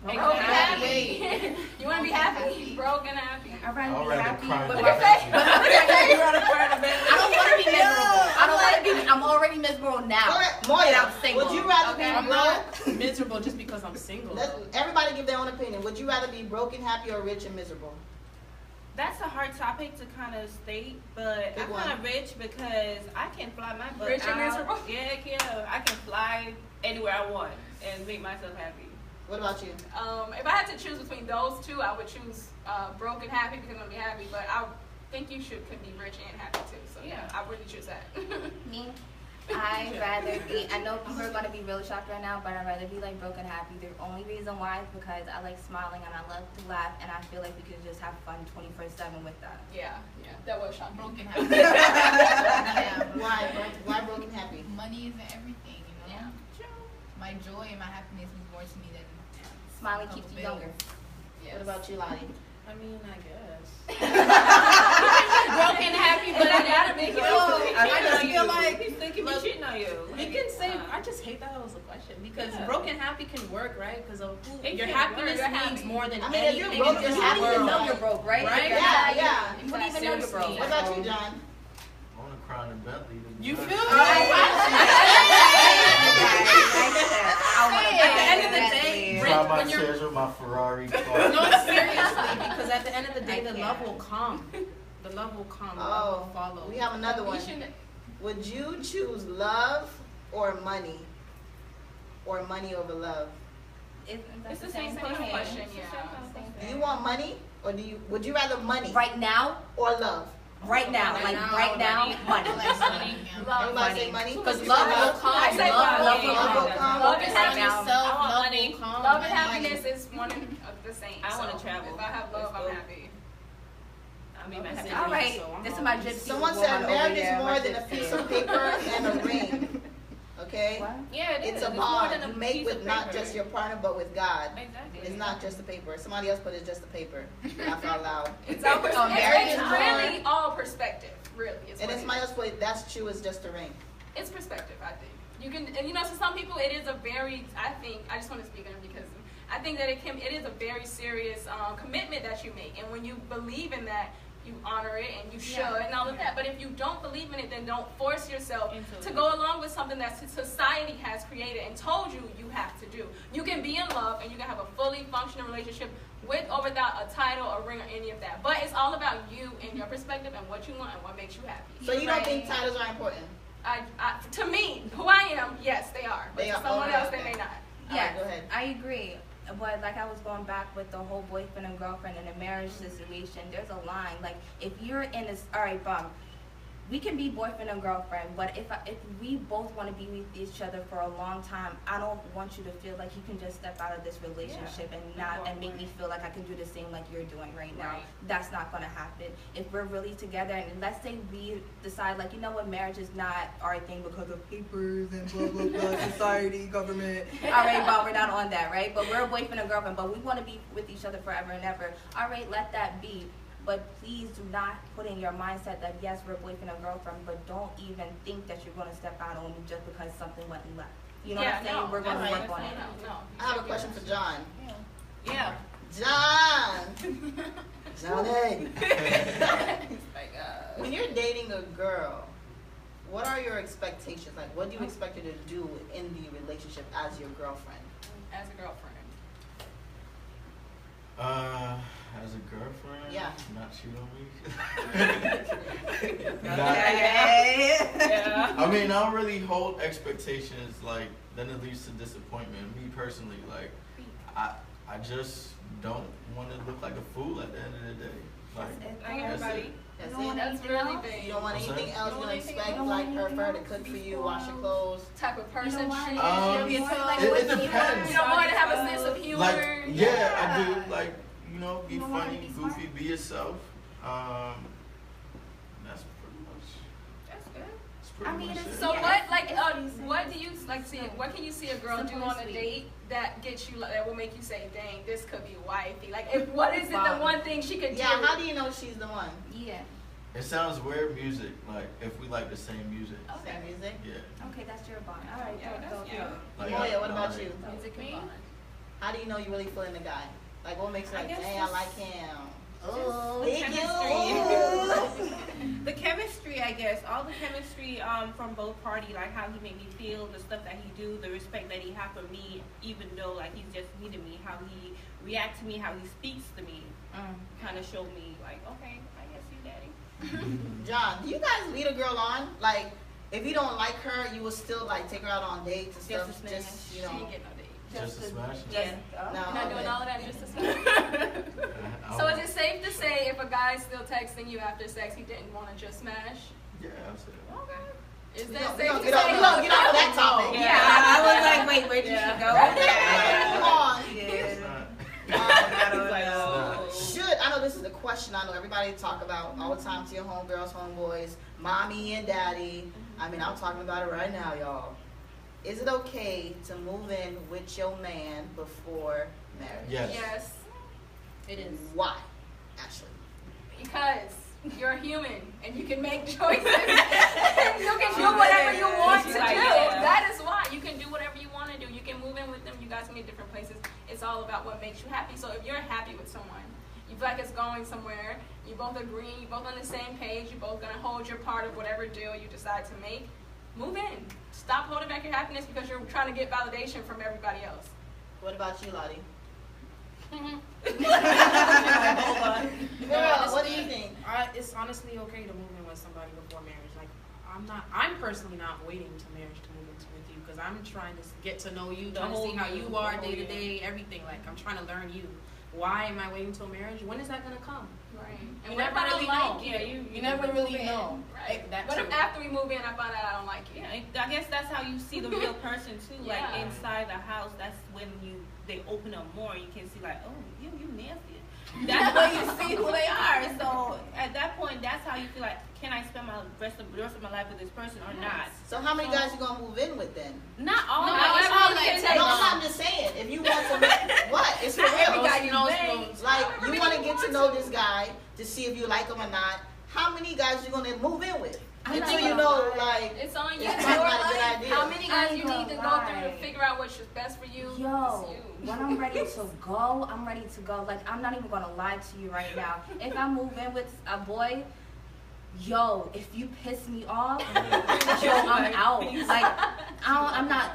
Broke and Exactly. happy. You want to be happy? Broke and happy. I'd rather I'd be rather happy. cry But than What happy. I don't want to be miserable. I don't want to be. I'm already miserable now. Go ahead, Moya, I'm single. would you rather Okay. I'm be not broke? miserable just because I'm single. Everybody give their own opinion. Would you rather be broke and happy or rich and miserable? That's a hard topic to kind of state, but Pick I'm one. kind of rich because I can fly my butt Rich and out. miserable? Yeah, I can fly anywhere I want and make myself happy. What about you? If I had to choose between those two, I would choose broke and happy because I'm gonna be happy. But I think you could be rich and happy too. So Yeah. I wouldn't choose that. Me, I'd rather be. I know people are gonna be really shocked right now, but I'd rather be like broke and happy. The only reason why is because I like smiling and I love to laugh, and I feel like we could just have fun 24/7 with that. Yeah, that was shocking. Broken happy. Yeah. Why broke and happy? Money isn't everything, you know? Yeah. My joy and my happiness means more to me than Smiling a couple keeps you bills. younger. What about you, Lottie? I mean, I guess. Broken, happy, but I gotta make it up. I just feel like he's thinking look, about cheating on you. You can say, I just hate that was a question because Yeah. broken happy can work, right? Because of It your can happiness work. You're means happy. more than I mean, if you're anything broke, in you're this happy, You you don't world. know you're broke, right? Right? Yeah, yeah. You wouldn't even know you're broke. Seriously. What about you, John? I want to cry in a Bentley. to be You honest. feel At the end of the day, Cry my when you're- tears with my Ferrari car. No, seriously, because at the end of the day, the love will come. The love will come. The love will follow. We have another one. Would you choose love or money? Or money over love? It's the same question. question. Yeah. Do you want money or would you rather money Right now, or love? right now, money. Everybody say money? Because love will come. I say Love money. will come. Love and Right happiness. now. I want Love money. will come. Love and happiness is one of the same. I wanna So travel. If I have love, Let's I'm go. happy. I mean, my Love is happy. all right. So I'm This is on my this. gypsy. Someone woman said over marriage here, is more my than a gypsy. piece of paper and a ring. Okay? What? Yeah, it is. It's a more bond than a you make piece with of not paper. just your partner but with God. Exactly. It's not just a paper. Somebody else put it's just a paper. Laugh out loud. It's all marriage it's is really all perspective. Really, it's And what then it somebody is. else put that's true, it's just a ring. It's perspective, I think. You can, and you know, to some people, it is a very. I just want to speak on it because I think that it is a very serious commitment that you make, and when you believe in that, you honor it and you should and all of that. But if you don't believe in it, then don't force yourself to go along with something that society has created and told you you have to do. You can be in love and you can have a fully functioning relationship with or without a title, a ring, or any of that. But it's all about you and your perspective and what you want and what makes you happy. So you don't think titles are important? To me, who I am, yes, they are. But They to are. someone Okay, else, they okay. may not. All right, Yes, go ahead. I agree. But like I was going back with the whole boyfriend and girlfriend in a marriage situation, there's a line. Like if you're in this, all right, we can be boyfriend and girlfriend, but if we both want to be with each other for a long time, I don't want you to feel like you can just step out of this relationship and make me feel like I can do the same like you're doing right now. Right. That's not going to happen. If we're really together and let's say we decide like, you know what, marriage is not our thing because of papers and blah, blah, blah, society, government. All right, Bob, we're not on that, right? But we're a boyfriend and girlfriend, but we want to be with each other forever and ever. All right, let that be. But please do not put in your mindset that yes, we're boyfriend and girlfriend, but don't even think that you're going to step out on me just because something went left. You know what I'm saying? We're going to work on it. No. I have a question for John. Yeah. John! Johnny! When you're dating a girl, what are your expectations? Like, what do you expect her to do in the relationship as your girlfriend? As a girlfriend. As a girlfriend, Yeah. not cheat on me. Yeah. I mean, I don't really hold expectations like then it leads to disappointment. Me personally, like I just don't want to look like a fool at the end of the day. Like Like that's everybody. it. That's You don't want it? That's anything really else? big. You don't want What's anything that? else? You You don't don't expect want like anything her to else? cook for you, wash your clothes? Type of person You know she what? is. It depends. You don't want to have a sense of humor. Like yeah, I do. Like be You don't wanna funny, be smart? goofy, be yourself. That's pretty much. That's good. That's pretty I mean, much it's- it. So Yeah, what, it's- like, it's decent. what do you like see? What can you see a girl do Simple on and a sweet. date that gets you, that will make you say, "Dang, this could be wifey"? Like, if what is it the one thing she could do? Yeah, how do you know she's the one? Yeah. It sounds weird music, like if we like the same music. Same music? Yeah. Okay, that's your bond. All right, Yeah, go, that's go, you. go. Like, Moya, what about like- you? Music Me? and bond. How do you know you really feeling the guy? Like, what makes you I like, guess dang, I just- like him? Oh, The Thank chemistry. you. The chemistry, I guess, all the chemistry from both parties, like how he made me feel, the stuff that he do, the respect that he have for me, even though like he's just new to me, how he reacts to me, how he speaks to me, kind of showed me like, okay, I guess you daddy. John, do you guys lead a girl on? Like, if you don't like her, you will still like take her out on dates and Just stuff. to Just, you She know. ain't getting no date. Just a smash? Yeah. No, You're not doing okay. all of that just to smash. So is it safe to say if a guy's still texting you after sex, he didn't want to just smash? Yeah, I'll say that. Okay. Is We that don't- we safe don't to get off- say? we don't get off that topic. Yeah, I was like, wait, where did Yeah. she go? Come on. It's not. I don't Um, know. Should, I know this is the question I know everybody talk about all the time to your homegirls, homeboys, mommy and daddy. I mean, I'm talking about it right now, y'all. Is it okay to move in with your man before marriage? Yes. Yes. It is. Why, actually? Because you're human and you can make choices. And you can do whatever you want to do. That is why. You can do whatever you want to do. You can move in with them. You guys can get different places. It's all about what makes you happy. So if you're happy with someone, you feel like it's going somewhere, you both agree, you both on the same page, you both going to hold your part of whatever deal you decide to make, move in. Stop holding back your happiness because you're trying to get validation from everybody else. What about you, Laudy? No, Girl, what do honestly, you think? It's honestly okay to move in with somebody before marriage. Like, I'm personally not waiting to marriage to move into with you because I'm trying to get to know you, trying to see how you are day to day, everything. Like, I'm trying to learn you. Why am I waiting till marriage? When is that gonna come? Right. You And what never if I don't really like know. you? You never really move in? know. Right. That What if too. after we move in, I find out I don't like you? Yeah, I guess that's how you see the real person too. Like Yeah. inside the house, that's when they open up more. You can see like, oh, you nasty. That's when you see who they are. So at that point, that's how you feel like, can I spend the rest of my life with this person or not? So how many guys you gonna move in with then? Not all. No, guys. it's all like No, I'm just saying. If you want to, what? It's for Not every real. guy you knows bang. knows. Like, However you many want to you get to want know to. this guy to see if you like him or not. How many guys you gonna move in with? I'm Until not you gonna know, lie. like, It's on you. It's Your probably not a good life. idea. How many guys I you ain't need to gonna go through to lie. figure out what's best for you? Yo, It's you. when I'm ready to go, I'm ready to go. Like, I'm not even gonna lie to you right now. If I move in with a boy, yo, if you piss me off, yo, I'm out. Like, I'm not.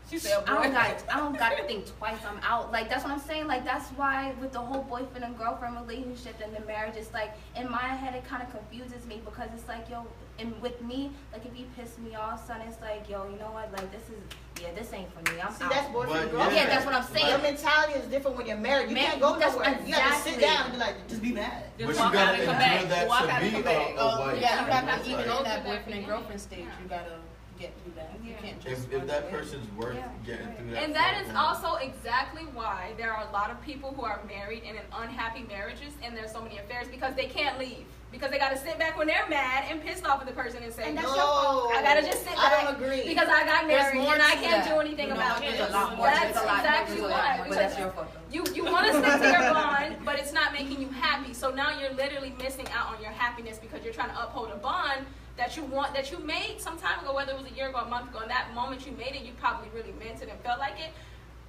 She said, I don't got to think twice. I'm out. Like, that's what I'm saying. Like, that's why with the whole boyfriend and girlfriend relationship and the marriage, it's like, in my head, it kind of confuses me because it's like, yo, and with me, like, if you piss me off, son, it's like, yo, you know what? Like, this ain't for me. I'm see, out. that's boyfriend, But, girlfriend. Yeah, that's what I'm saying. Your mentality is different when you're married. You Man, can't go that's nowhere. You gotta sit exactly. down and be like, just be mad. But you Just walk out gotta and come endure back. Walk out that and to come be back. a wife. Yeah, you have Like, to, even in Go through that that boyfriend and beginning. girlfriend stage, you gotta get through that. You can't just. if that person's worth Yeah. getting through that. And that for, is then- also exactly why there are a lot of people who are married and in unhappy marriages and there's so many affairs because they can't leave. Because they gotta sit back when they're mad and pissed off at the person and say, And no, that's your fault. I gotta just sit I back don't agree. because I got There's married more and I to can't that. do anything You know, about there's it. a lot more. That's There's a lot more exactly to it, why. but Because that's your fault. you want to stick to your bond, but it's not making you happy. So now you're literally missing out on your happiness because you're trying to uphold a bond that you want, that you made some time ago, whether it was a year ago, a month ago. And that moment you made it, you probably really meant it and felt like it.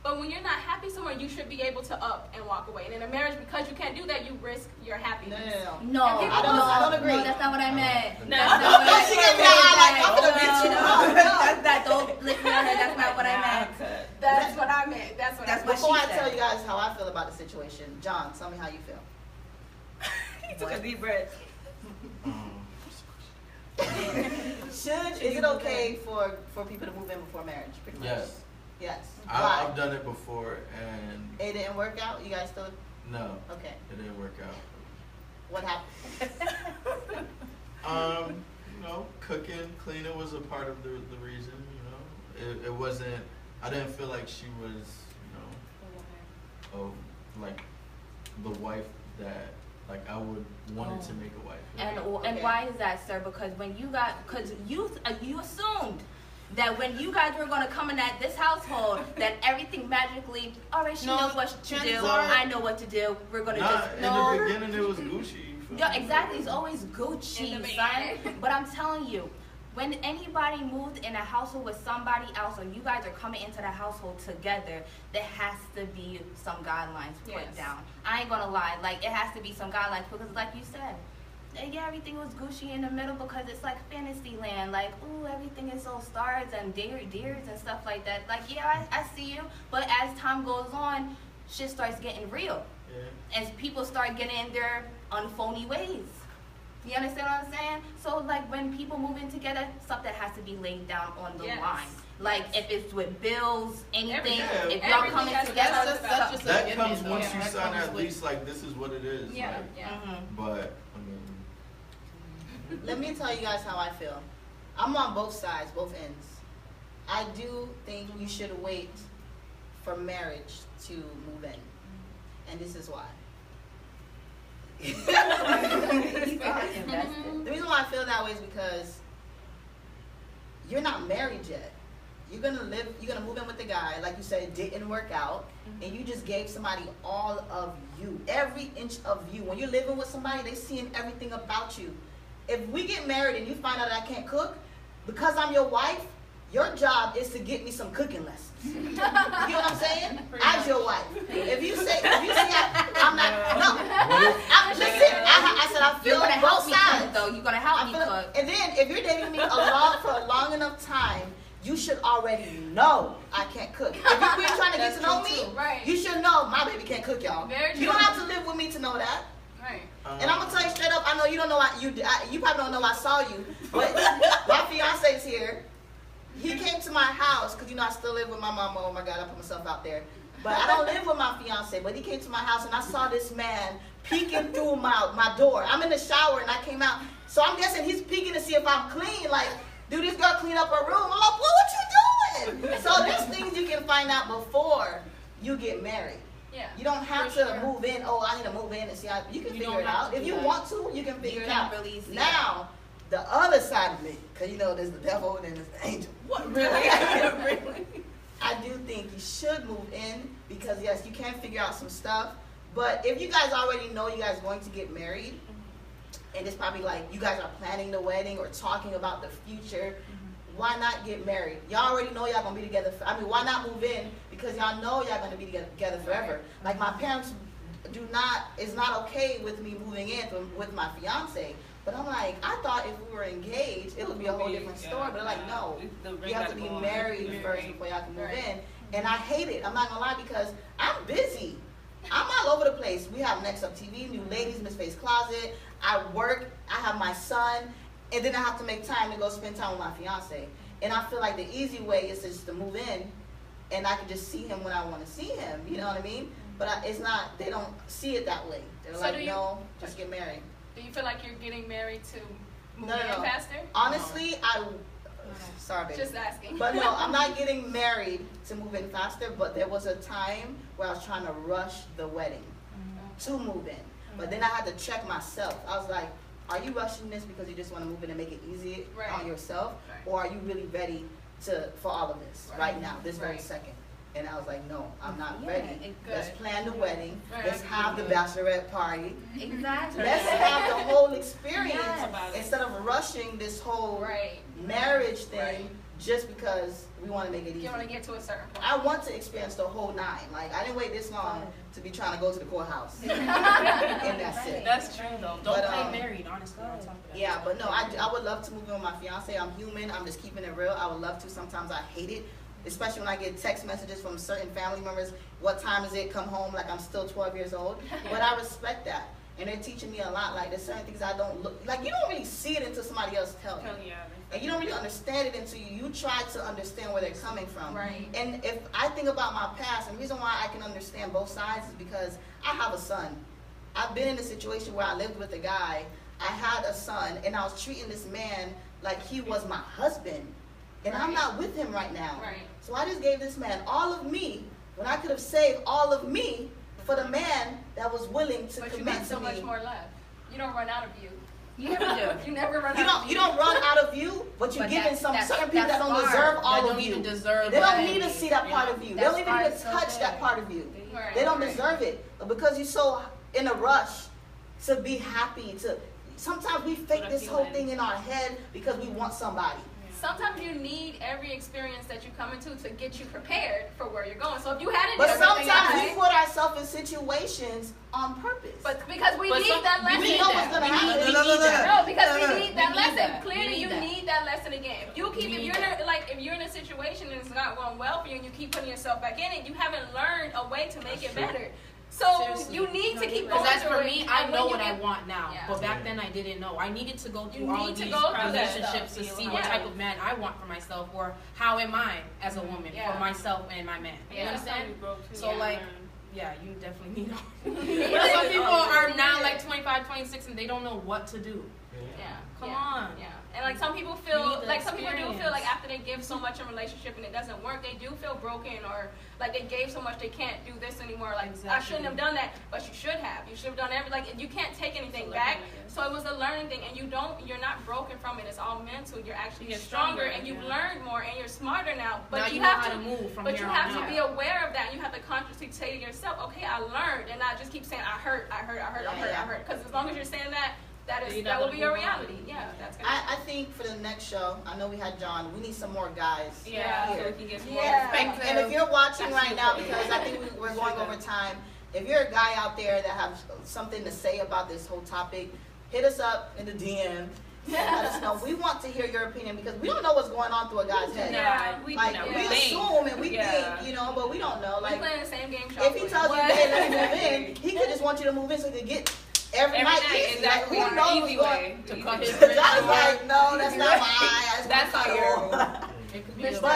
But when you're not happy somewhere, you should be able to up and walk away. And in a marriage, because you can't do that, you risk your No, happiness. No, And people I don't agree. No, that's not what I meant. No. That's not what I She gave me the eye like, I'm gonna beat you up. That's that. Don't listen to her. That's not what I meant. That's what I meant. That's what That's I what meant. Before she I tell said. you guys how I feel about the situation, John, tell me how you feel. He took a deep breath. Is it okay for people to move in before marriage? Pretty much. Yes. Yes. I've Why? done it before and It didn't work out. You guys still no, okay? it didn't work out. What happened? You know, cooking, cleaning was a part of the reason, you know. It wasn't, I didn't feel like she was, you know, like the wife that Like I would want it to make a wife. And why is that, sir? Because when you you assumed that when you guys were going to come in at this household, that everything magically, all right, she knows what to do, I know what to do, we're going to just... In the beginning, it was Gucci. Yeah, exactly. It's always Gucci, son. But I'm telling you, when anybody moved in a household with somebody else, or you guys are coming into the household together, there has to be some guidelines put down. I ain't gonna lie, like it has to be some guidelines because, like you said, yeah, everything was Gucci in the middle because it's like fantasy land. Like, ooh, everything is all stars and deers and stuff like that. Like, yeah, I see you. But as time goes on, shit starts getting real. Yeah. As people start getting in their unphony ways. You understand what I'm saying? So, like, when people move in together, something has to be laid down on the line. Like, if it's with bills, anything, if y'all coming together. That comes once you sign at least, like, this is what it is. Yeah, like, But, I mean... Let me tell you guys how I feel. I'm on both sides, both ends. I do think you should wait for marriage to move in. And this is why. The reason why I feel that way is because you're not married yet. You're gonna move in with the guy, like you said, it didn't work out, and you just gave somebody all of you, every inch of you. When you're living with somebody, they seeing everything about you. If we get married and you find out that I can't cook, because I'm your wife, your job is to get me some cooking lessons. You know what I'm saying? As your wife. If you see I'm not, no. I said I feel both sides. Though. You're going to help me cook. And then if you're dating me for a long enough time, you should already know I can't cook. If you're really trying to get to know me, you should know my baby can't cook, y'all. You don't have to live with me to know that. Right. And I'm gonna tell you straight up, I know you don't know you probably don't know I saw you, but my fiance's here. He came to my house because I still live with my mama. Oh my God, I put myself out there. But I don't live with my fiance. But he came to my house and I saw this man peeking through my door. I'm in the shower and I came out, so I'm guessing he's peeking to see if I'm clean. Like, do this girl clean up her room? I'm like, what you doing? So there's things you can find out before you get married. Yeah, you don't have to move in. Oh, I need to move in and see how you can figure it out. If you want to, you can figure it out. Now, the other side of me, because there's the devil and there's the angel. What really? Really? I do think you should move in because yes, you can figure out some stuff. But if you guys already know you guys are going to get married, and it's probably like you guys are planning the wedding or talking about the future. Why not get married? Y'all already know y'all gonna be together. Why not move in? Because y'all know y'all gonna be together forever. Like my parents it's not okay with me moving in with my fiance. But I'm like, I thought if we were engaged, it would be a whole different story. But they're like, no, you have to be married first before y'all can move in. And I hate it. I'm not gonna lie because I'm busy. I'm all over the place. We have Next Up TV, New Ladies, Miss Faye's Closet. I work. I have my son. And then I have to make time to go spend time with my fiance. And I feel like the easy way is just to move in, and I can just see him when I want to see him. You know what I mean? But it's not. They don't see it that way. They're like, no, just get married. Do you feel like you're getting married to move in faster? Honestly, sorry, baby. Just asking. But no, I'm not getting married to move in faster. But there was a time where I was trying to rush the wedding to move in. But then I had to check myself. I was like, are you rushing this because you just want to move in and make it easy on yourself? Or are you really ready for all of this right now, this very second? And I was like, no, I'm not ready. Let's plan the wedding. Let's have the bachelorette party. Exactly. Let's have the whole experience instead of rushing this whole marriage thing just because we want to make it easy. You want to get to a certain point. I want to experience the whole 9. Like, I didn't wait this long to be trying to go to the courthouse. And that's it. That's true, though. Don't play married, honestly. Yeah, but no, I would love to move in with my fiance. I'm human. I'm just keeping it real. I would love to. Sometimes I hate it, especially when I get text messages from certain family members. What time is it? Come home. Like I'm still 12 years old. But I respect that. And they're teaching me a lot. Like, there's certain things I don't look like. You don't really see it until somebody else tells you. And you don't really understand it until you try to understand where they're coming from. Right. And if I think about my past, and the reason why I can understand both sides is because I have a son. I've been in a situation where I lived with a guy. I had a son, and I was treating this man like he was my husband. And I'm not with him right now. Right. So I just gave this man all of me when I could have saved all of me for the man that was willing to But you commit got so to much me. more left. You don't run out of you. You never do. You never run You out of don't run out of you, but you're But giving that's- certain people that don't that's deserve hard. all That of don't you. even deserve They don't what need to I see that need, part you of you. They That's don't even hard, need to so touch that good. part of you. Right. They don't deserve it. But because you're so in a rush to be happy, sometimes we fake this whole thing in our head because we want somebody. Sometimes you need every experience that you come into to get you prepared for where you're going. So if you had to do But everything sometimes we right, put ourselves in situations on purpose. but because we But need some- that we lesson. we know what's gonna happen. No, We no, no, need that. No, because No, no, we need that we need lesson. that. Clearly, We you need that. need that lesson again. If you keep, We if need you're in that. a, like, if you're in a situation and it's not going well for you, and you keep putting yourself back in it, you haven't learned a way to make it better. So Seriously. you need to keep going. Because that's through for it, me, I and know when what you I get- want now. Yeah. But back then I didn't know. I needed to go through You all need of to these go through that relationships stuff. to see Yeah. what type of man I want for myself, or how am I as a woman Yeah. for myself and my man. You Yeah. understand? So Yeah. like, yeah, you definitely need all. Yeah. But some people are Yeah. now like 25, 26 and they don't know what to do. Yeah. Come Yeah. on. Yeah. And like some people You feel need the like some people do feel experience. like after they give so much in a relationship and it doesn't work, they do feel broken, or like they gave so much they can't do this anymore. Like I shouldn't have done that, but you should have. You should have done like you can't take anything back. So it was a learning thing, and you're not broken from it. It's all mental. You're actually You're stronger, stronger, and you've yeah. learned more, and you're smarter now. But Now you you know have how to to move from But here you on have to out. be aware of that. You have to consciously say to yourself, okay, I learned, and not just keep saying I hurt. Because as long as you're saying that, that will be your reality. Yeah, that's gonna I think for the next show, I know we had John. We need some more guys. Yeah. here. So we can get some more Yeah. perspective. And if you're watching That's right now, super. because I think we're going over time, if you're a guy out there that has something to say about this whole topic, hit us up in the DM. Let us know. We want to hear your opinion because we don't know what's going on through a guy's head. Yeah. we Like know. we think. assume and we Yeah. think, but we don't know. We're Like playing the same game. if he tells you, "Hey, let me move in," he could just want you to move in so he could get every night. Easy. exactly. Like, who knows Easy what's way going? to cut his John's like, no, that's not mine. That's my not girl. It could be But the no.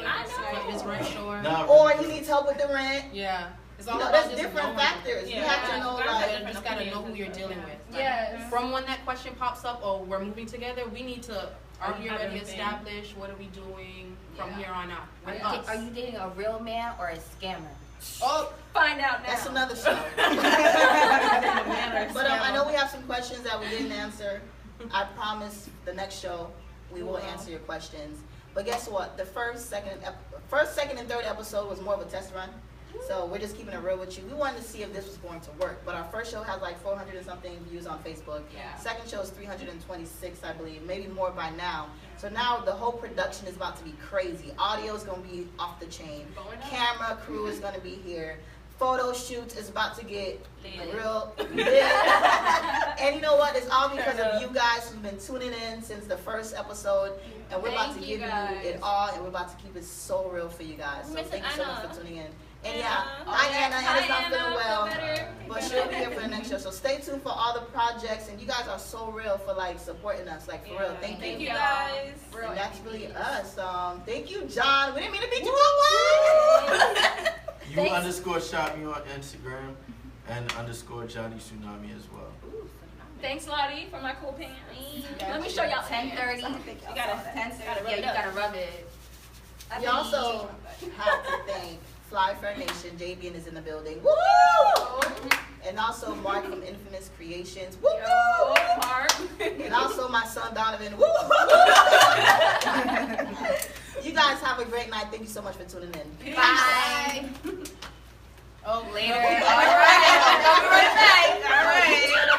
I Cut his rent short. Nah, Or he needs help with the rent. Yeah. It's all about There's just different knowing. factors. You Yeah. have to know, You like, just gotta know who you're dealing with. Like, Yes. From when that question pops up, oh, we're moving together, we need to, are we Have already everything. established? What are we doing from Yeah. here on out? Are With you, us. are you dating a real man or a scammer? Oh, Find out now. that's another show. But I know we have some questions that we didn't answer. I promise the next show we will answer your questions. But guess what? The first, second, and third episode was more of a test run. So we're just keeping it real with you. We wanted to see if this was going to work. But our first show has like 400 and something views on Facebook. Yeah. Second show is 326, I believe, maybe more by now. So now the whole production is about to be crazy. Audio is going to be off the chain. Going up. Camera crew is going to be here. Photo shoots is about to get Lit. real lit. And you know what? It's all because of you guys who've been tuning in since the first episode. And we're about to Thank you give guys. you it all, and we're about to keep it so real for you guys. So Missing thank you so much Anna. for tuning in. And Anna. yeah, Oh, hi yeah. Anna. Anna's not Hi, feeling Anna. well, Feel better. but she'll be here for the next show. So stay tuned for all the projects, and you guys are so real for like supporting us, like for real. Thank Thank you. you guys. And that's really us. Thank you, John. We didn't mean to beat you up. You Thanks. underscore shot me on Instagram and underscore Johnny Tsunami as well. Thanks, Laudy, for my cool pants. Let me show y'all 10:30. pants. You gotta 10:30. Yeah, you gotta rub it. We also have to thank Fly Fair Nation. JBN is in the building. Woo! And also Mark from Infamous Creations. Woo! Yo, Mark. And also my son Donovan. Woo! You guys have a great night. Thank you so much for tuning in. Bye. Oh, later. All All right. All right. All right.